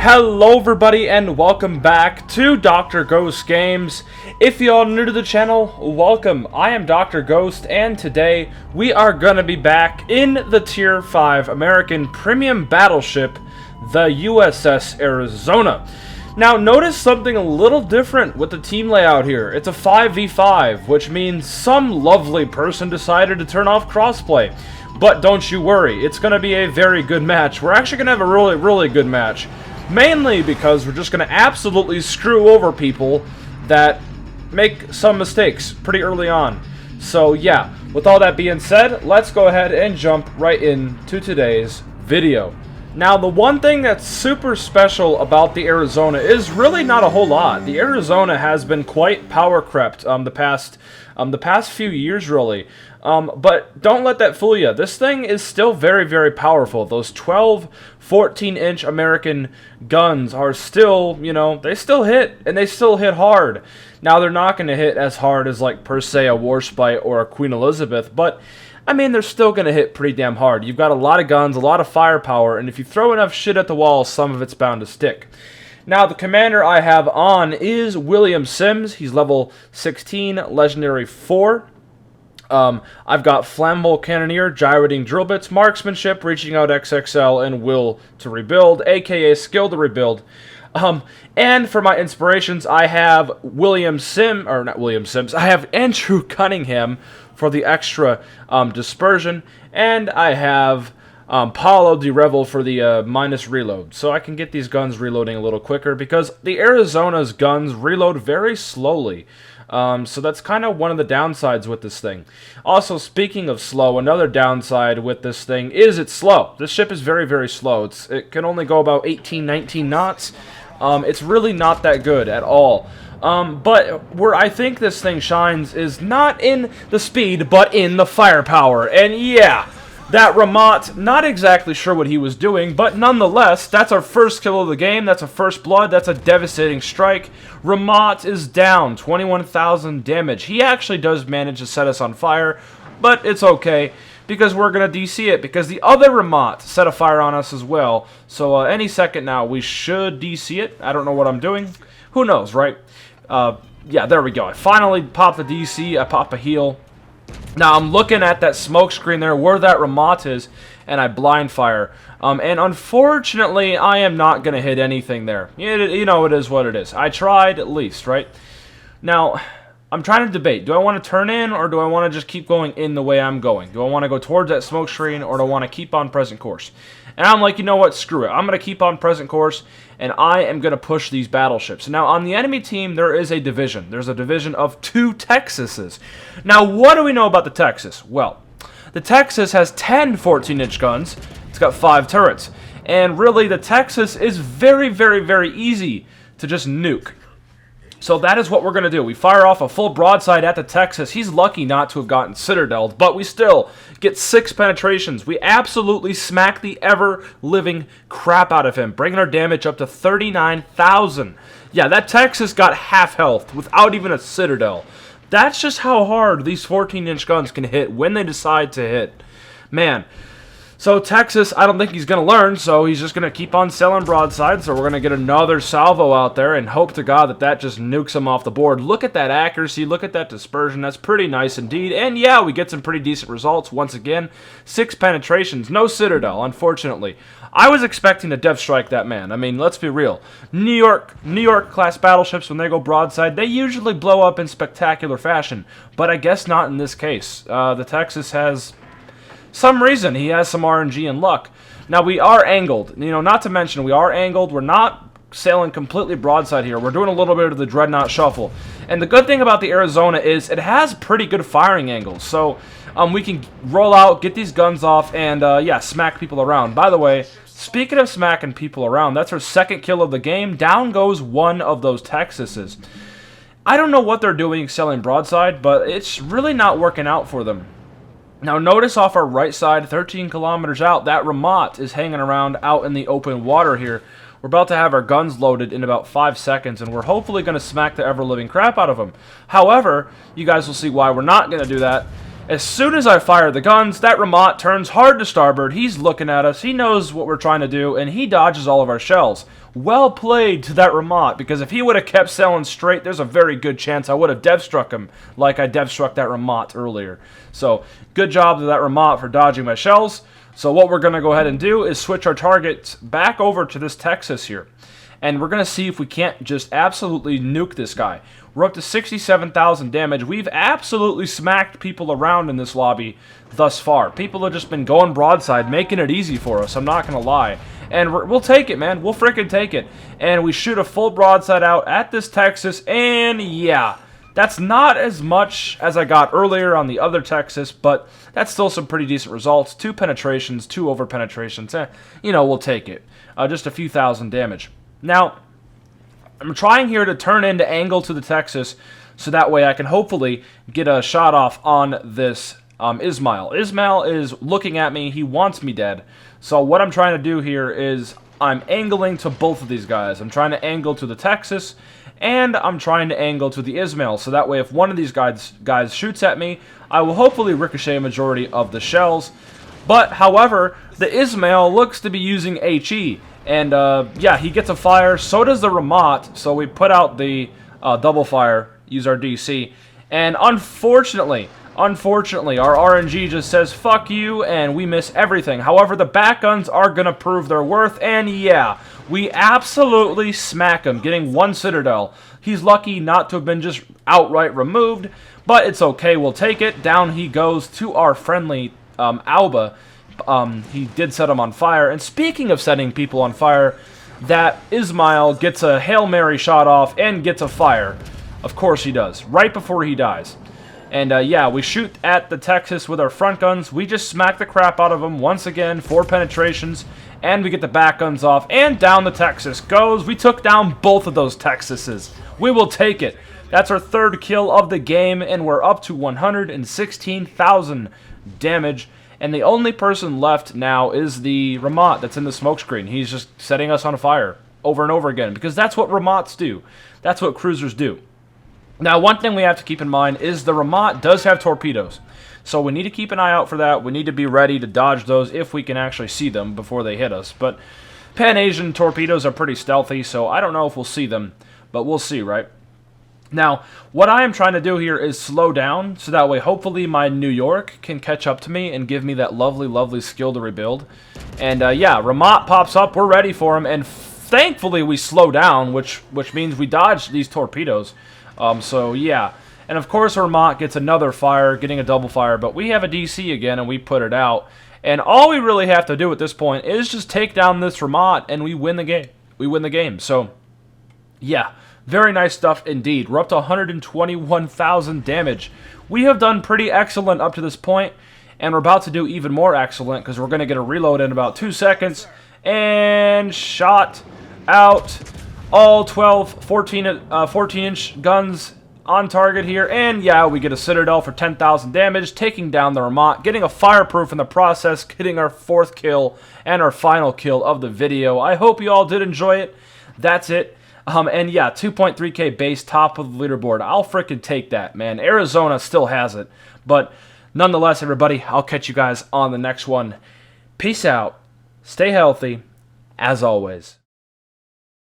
Hello everybody and welcome back to Dr. Ghost Games. If you are new to the channel, welcome. I am Dr. Ghost and today we are going to be back in the Tier 5 American Premium Battleship, the USS Arizona. Now notice something a little different with the team layout here. It's a 5v5, which means some lovely person decided to turn off crossplay. But don't you worry, it's going to be a very good match. We're actually going to have a really good match. Mainly because we're just going to absolutely screw over people that make some mistakes pretty early on. So yeah, with all that being said, let's go ahead and jump right into today's video. Now the one thing that's super special about the Arizona is really not a whole lot. The Arizona has been quite power crept the past few years really. But don't let that fool you. This thing is still very powerful. Those 12, 14-inch American guns are still, you know, they still hit, and they still hit hard. Now, they're not going to hit as hard as, like, per se, a Warship or a Queen Elizabeth, but, I mean, they're still going to hit pretty damn hard. You've got a lot of guns, a lot of firepower, and if you throw enough shit at the wall, some of it's bound to stick. Now, the commander I have on is William Sims. He's level 16, legendary 4. I've got Flammable Cannoneer, Gyrating Drill Bits, Marksmanship, Reaching Out XXL, and Will to Rebuild, aka Skill to Rebuild. And for my inspirations, I have I have Andrew Cunningham for the extra dispersion, and I have Paulo Di Revel for the minus reload, so I can get these guns reloading a little quicker, because the Arizona's guns reload very slowly. So that's kind of one of the downsides with this thing. Also, speaking of slow, another downside with this thing is it's slow. This ship is very slow. It can only go about 18-19 knots. It's really not that good at all. But where I think this thing shines is not in the speed, but in the firepower. And yeah, that Ramat, not exactly sure what he was doing, but nonetheless, that's our first kill of the game. That's a first blood. That's a devastating strike. Ramat is down, 21,000 damage. He actually does manage to set us on fire, but it's okay, because we're going to DC it, because the other Ramat set a fire on us as well. So any second now, we should DC it. I don't know what I'm doing. Who knows, right? Yeah, there we go. I finally popped the DC. I pop a heal. Now, I'm looking at that smoke screen there where that Ramat is, and I blind fire. And unfortunately, I am not going to hit anything there. You know, it is what it is. I tried at least, right? Now, I'm trying to debate. Do I want to turn in, or do I want to just keep going in the way I'm going? Do I want to go towards that smoke screen, or do I want to keep on present course? And I'm like, you know what? Screw it. I'm going to keep on present course, and I am going to push these battleships. Now, on the enemy team, there is a division. There's a division of 2 Texases. Now, what do we know about the Texas? Well, the Texas has 10 14-inch guns. It's got 5 turrets. And really, the Texas is very easy to just nuke. So that is what we're going to do. We fire off a full broadside at the Texas. He's lucky not to have gotten citadeled, but we still get 6 penetrations. We absolutely smack the ever-living crap out of him, bringing our damage up to 39,000. Yeah, that Texas got half health without even a citadel. That's just how hard these 14-inch guns can hit when they decide to hit. Man. So Texas, I don't think he's going to learn, so he's just going to keep on selling broadsides. So we're going to get another salvo out there and hope to God that that just nukes him off the board. Look at that accuracy. Look at that dispersion. That's pretty nice indeed. And yeah, we get some pretty decent results. Once again, 6 penetrations. No citadel, unfortunately. I was expecting to dev strike that man. I mean, let's be real. New York class battleships, when they go broadside, they usually blow up in spectacular fashion. But I guess not in this case. The Texas has some reason. He has some RNG and luck. Now, we are angled. You know, not to mention, we are angled. We're not sailing completely broadside here. We're doing a little bit of the Dreadnought Shuffle. And the good thing about the Arizona is it has pretty good firing angles. So, we can roll out, get these guns off, and, yeah, smack people around. By the way, speaking of smacking people around, that's our 2nd kill of the game. Down goes one of those Texases. I don't know what they're doing selling broadside, but it's really not working out for them. Now notice off our right side, 13 kilometers out, that Ramat is hanging around out in the open water here. We're about to have our guns loaded in about 5 seconds, and we're hopefully going to smack the ever-living crap out of them. However, you guys will see why we're not going to do that. As soon as I fire the guns, that Ramat turns hard to starboard. He's looking at us. He knows what we're trying to do, and he dodges all of our shells. Well played to that Ramat, because if he would have kept sailing straight, there's a very good chance I would have dev struck him like I dev struck that Ramat earlier. So, good job to that Ramat for dodging my shells. So what we're going to go ahead and do is switch our targets back over to this Texas here. And we're going to see if we can't just absolutely nuke this guy. We're up to 67,000 damage. We've absolutely smacked people around in this lobby thus far. People have just been going broadside, making it easy for us, I'm not going to lie. And we'll take it, man. We'll frickin' take it. And we shoot a full broadside out at this Texas, and yeah, that's not as much as I got earlier on the other Texas, but that's still some pretty decent results. 2 penetrations, 2 over penetrations. You know, we'll take it. Just a few thousand damage. Now, I'm trying here to turn into angle to the Texas so that way I can hopefully get a shot off on this Ismail. Ismail is looking at me. He wants me dead. So what I'm trying to do here is I'm angling to both of these guys. I'm trying to angle to the Texas, and I'm trying to angle to the Ismail. So that way if one of these guys shoots at me, I will hopefully ricochet a majority of the shells. But, however, the Ismail looks to be using HE. And, yeah, he gets a fire. So does the Ramat. So we put out the double fire, use our DC. And unfortunately, our RNG just says, fuck you, and we miss everything. However, the back guns are going to prove their worth. And, yeah, we absolutely smack him, getting 1 Citadel. He's lucky not to have been just outright removed. But it's okay. We'll take it. Down he goes to our friendly Alba. He did set him on fire. And speaking of setting people on fire, that Ismail gets a Hail Mary shot off and gets a fire. Of course he does, right before he dies. And yeah, we shoot at the Texas with our front guns. We just smack the crap out of him once again, 4 penetrations, and we get the back guns off, and down the Texas goes. We took down both of those Texases. We will take it. That's our 3rd kill of the game, and we're up to 116,000 damage. And the only person left now is the Ramat that's in the smokescreen. He's just setting us on fire over and over again, because that's what Ramats do. That's what cruisers do. Now, one thing we have to keep in mind is the Ramat does have torpedoes. So we need to keep an eye out for that. We need to be ready to dodge those if we can actually see them before they hit us. But Pan-Asian torpedoes are pretty stealthy, so I don't know if we'll see them, but we'll see, right? Now, what I am trying to do here is slow down, so that way hopefully my New York can catch up to me and give me that lovely, lovely skill to rebuild. And yeah, Ramat pops up, we're ready for him, and thankfully we slow down, which means we dodge these torpedoes. So yeah, and of course Ramat gets another fire, getting a double fire, but we have a DC again and we put it out. And all we really have to do at this point is just take down this Ramat and we win the game. We win the game. So yeah, very nice stuff indeed. We're up to 121,000 damage. We have done pretty excellent up to this point, and we're about to do even more excellent because we're going to get a reload in about 2 seconds. And shot out all 12, 14-inch guns on target here. And yeah, we get a Citadel for 10,000 damage, taking down the Ramat, getting a fireproof in the process, getting our 4th kill and our final kill of the video. I hope you all did enjoy it. That's it. And yeah, 2.3k base, top of the leaderboard. I'll frickin' take that, man. Arizona still has it. But nonetheless, everybody, I'll catch you guys on the next one. Peace out. Stay healthy, as always.